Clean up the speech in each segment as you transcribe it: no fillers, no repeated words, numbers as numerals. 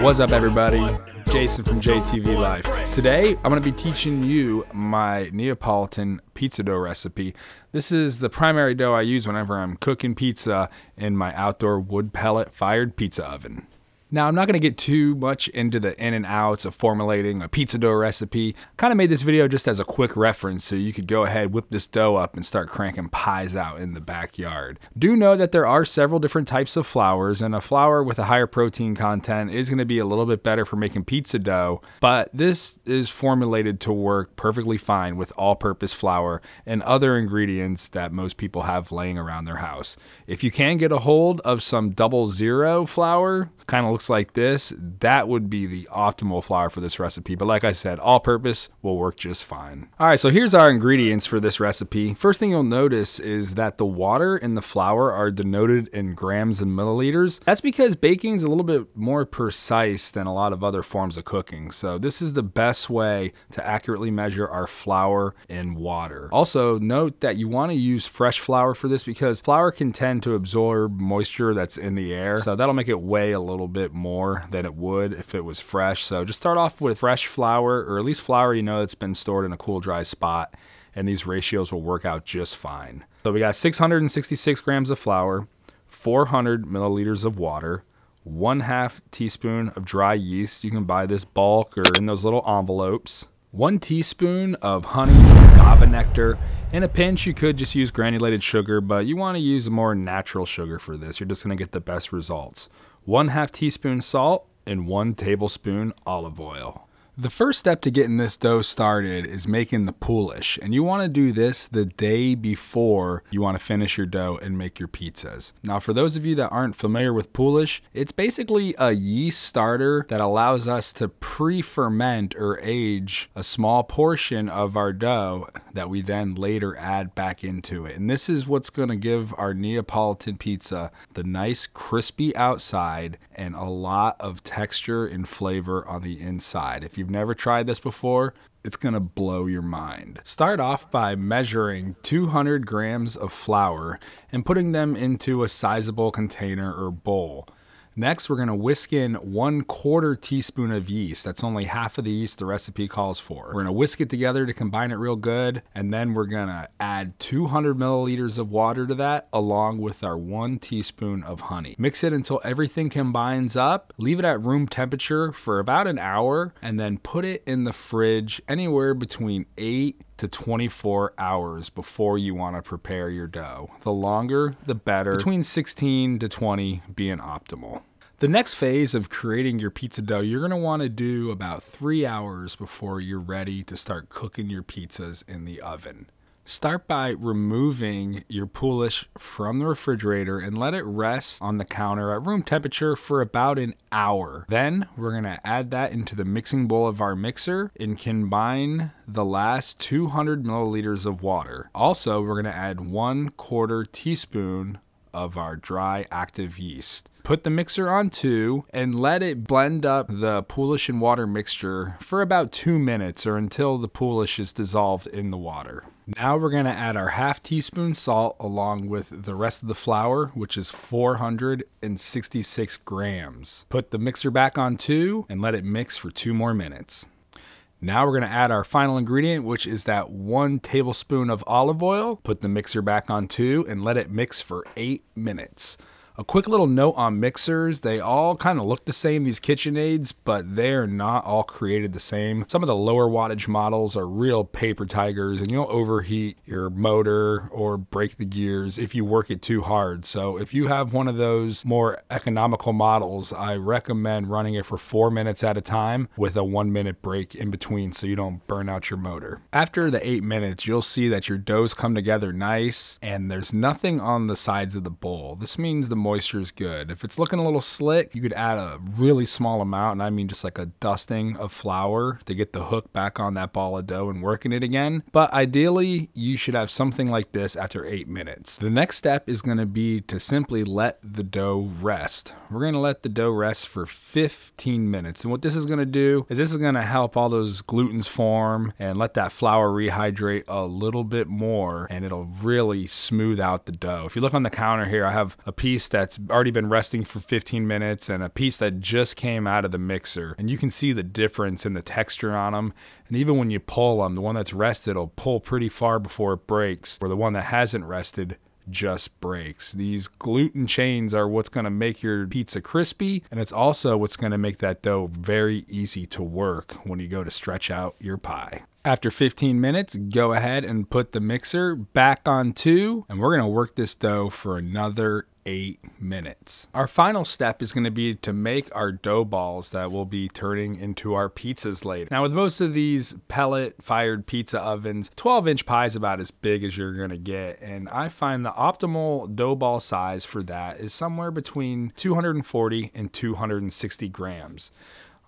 What's up, everybody? Jason from JTV Life. Today, I'm going to be teaching you my Neapolitan pizza dough recipe. This is the primary dough I use whenever I'm cooking pizza in my outdoor wood pellet fired pizza oven. Now, I'm not going to get too much into the in and outs of formulating a pizza dough recipe. Kind of made this video just as a quick reference so you could go ahead, whip this dough up, and start cranking pies out in the backyard. Do know that there are several different types of flours, and a flour with a higher protein content is going to be a little bit better for making pizza dough, but this is formulated to work perfectly fine with all-purpose flour and other ingredients that most people have laying around their house. If you can get a hold of some 00 flour, kind of looks like this, that would be the optimal flour for this recipe. But like I said, all purpose will work just fine. All right, so here's our ingredients for this recipe. First thing you'll notice is that the water and the flour are denoted in grams and milliliters. That's because baking is a little bit more precise than a lot of other forms of cooking. So this is the best way to accurately measure our flour in water. Also note that you want to use fresh flour for this because flour can tend to absorb moisture that's in the air. So that'll make it weigh a little bit more than it would if it was fresh. So just start off with fresh flour, or at least flour you know that's been stored in a cool, dry spot, and these ratios will work out just fine. So we got 666 grams of flour, 400 milliliters of water, 1/2 teaspoon of dry yeast. You can buy this bulk or in those little envelopes. 1 teaspoon of honey, agave nectar. In a pinch, you could just use granulated sugar, but you want to use a more natural sugar for this. You're just going to get the best results. 1/2 teaspoon salt and 1 tablespoon olive oil. The first step to getting this dough started is making the Poolish, and you want to do this the day before you want to finish your dough and make your pizzas. Now, for those of you that aren't familiar with Poolish, it's basically a yeast starter that allows us to pre-ferment or age a small portion of our dough that we then later add back into it. And this is what's going to give our Neapolitan pizza the nice crispy outside and a lot of texture and flavor on the inside. If you've never tried this before, it's gonna blow your mind. Start off by measuring 200 grams of flour and putting them into a sizable container or bowl. Next, we're gonna whisk in 1/4 teaspoon of yeast. That's only half of the yeast the recipe calls for. We're gonna whisk it together to combine it real good, and then we're gonna add 200 milliliters of water to that, along with our 1 teaspoon of honey. Mix it until everything combines up, leave it at room temperature for about an hour, and then put it in the fridge anywhere between 8 to 24 hours before you want to prepare your dough. The longer, the better, between 16 to 20 being optimal. The next phase of creating your pizza dough, you're going to want to do about 3 hours before you're ready to start cooking your pizzas in the oven. Start by removing your Poolish from the refrigerator and let it rest on the counter at room temperature for about an hour. Then we're gonna add that into the mixing bowl of our mixer and combine the last 200 milliliters of water. Also, we're gonna add 1/4 teaspoon of our dry active yeast. Put the mixer on 2 and let it blend up the Poolish and water mixture for about 2 minutes or until the Poolish is dissolved in the water. Now we're gonna add our 1/2 teaspoon salt along with the rest of the flour, which is 466 grams. Put the mixer back on 2 and let it mix for 2 more minutes. Now we're gonna add our final ingredient, which is that 1 tablespoon of olive oil. Put the mixer back on 2 and let it mix for 8 minutes. A quick little note on mixers, they all kind of look the same, these KitchenAids, but they're not all created the same. Some of the lower wattage models are real paper tigers, and you'll overheat your motor or break the gears if you work it too hard. So if you have one of those more economical models, I recommend running it for 4 minutes at a time with a 1-minute break in between so you don't burn out your motor. After the 8 minutes, you'll see that your doughs come together nice and there's nothing on the sides of the bowl. This means the moisture is good. If it's looking a little slick, you could add a really small amount, and I mean just like a dusting of flour to get the hook back on that ball of dough and working it again. But ideally, you should have something like this after 8 minutes. The next step is going to be to simply let the dough rest. We're going to let the dough rest for 15 minutes. And what this is going to do is this is going to help all those glutens form and let that flour rehydrate a little bit more, and it'll really smooth out the dough. If you look on the counter here, I have a piece that's already been resting for 15 minutes and a piece that just came out of the mixer. And you can see the difference in the texture on them. And even when you pull them, the one that's rested will pull pretty far before it breaks, where the one that hasn't rested just breaks. These gluten chains are what's going to make your pizza crispy, and it's also what's going to make that dough very easy to work when you go to stretch out your pie. After 15 minutes, go ahead and put the mixer back on 2, and we're going to work this dough for another 8 minutes. Our final step is going to be to make our dough balls that will be turning into our pizzas later. Now, with most of these pellet-fired pizza ovens, 12-inch pie is about as big as you're going to get, and I find the optimal dough ball size for that is somewhere between 240 and 260 grams.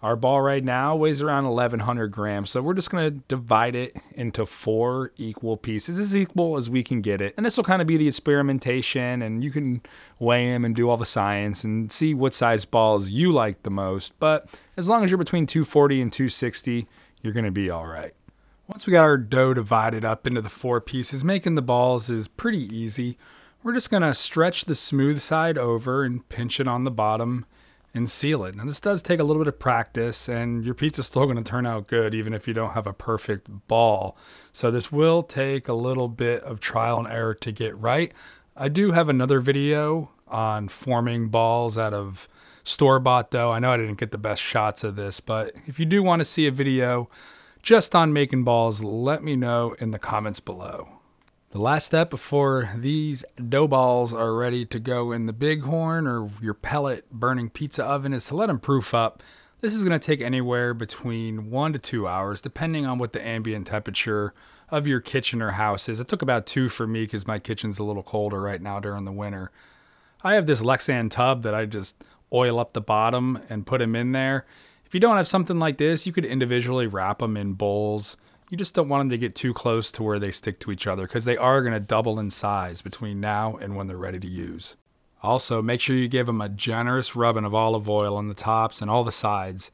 Our ball right now weighs around 1,100 grams, so we're just going to divide it into 4 equal pieces, as equal as we can get it. And this will kind of be the experimentation, and you can weigh them and do all the science and see what size balls you like the most. But as long as you're between 240 and 260, you're going to be all right. Once we got our dough divided up into the 4 pieces, making the balls is pretty easy. We're just going to stretch the smooth side over and pinch it on the bottom and seal it. Now this does take a little bit of practice, and your pizza's still going to turn out good even if you don't have a perfect ball. So this will take a little bit of trial and error to get right. I do have another video on forming balls out of store-bought dough. I know I didn't get the best shots of this, but if you do want to see a video just on making balls, let me know in the comments below. The last step before these dough balls are ready to go in the Big Horn or your pellet burning pizza oven is to let them proof up. This is going to take anywhere between 1 to 2 hours, depending on what the ambient temperature of your kitchen or house is. It took about 2 for me because my kitchen's a little colder right now during the winter. I have this Lexan tub that I just oil up the bottom and put them in there. If you don't have something like this, you could individually wrap them in bowls. You just don't want them to get too close to where they stick to each other because they are going to double in size between now and when they're ready to use. Also, make sure you give them a generous rubbing of olive oil on the tops and all the sides.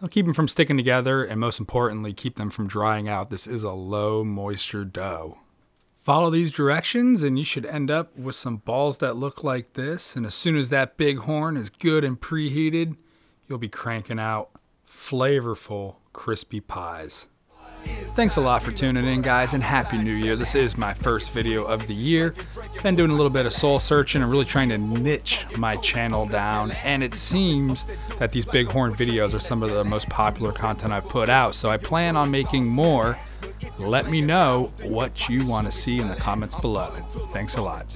They'll keep them from sticking together, and most importantly, keep them from drying out. This is a low moisture dough. Follow these directions and you should end up with some balls that look like this. And as soon as that Big Horn is good and preheated, you'll be cranking out flavorful, crispy pies. Thanks a lot for tuning in, guys, and Happy New Year. This is my first video of the year. Been doing a little bit of soul searching and really trying to niche my channel down, and it seems that these Big Horn videos are some of the most popular content I've put out, so I plan on making more. Let me know what you want to see in the comments below. Thanks a lot.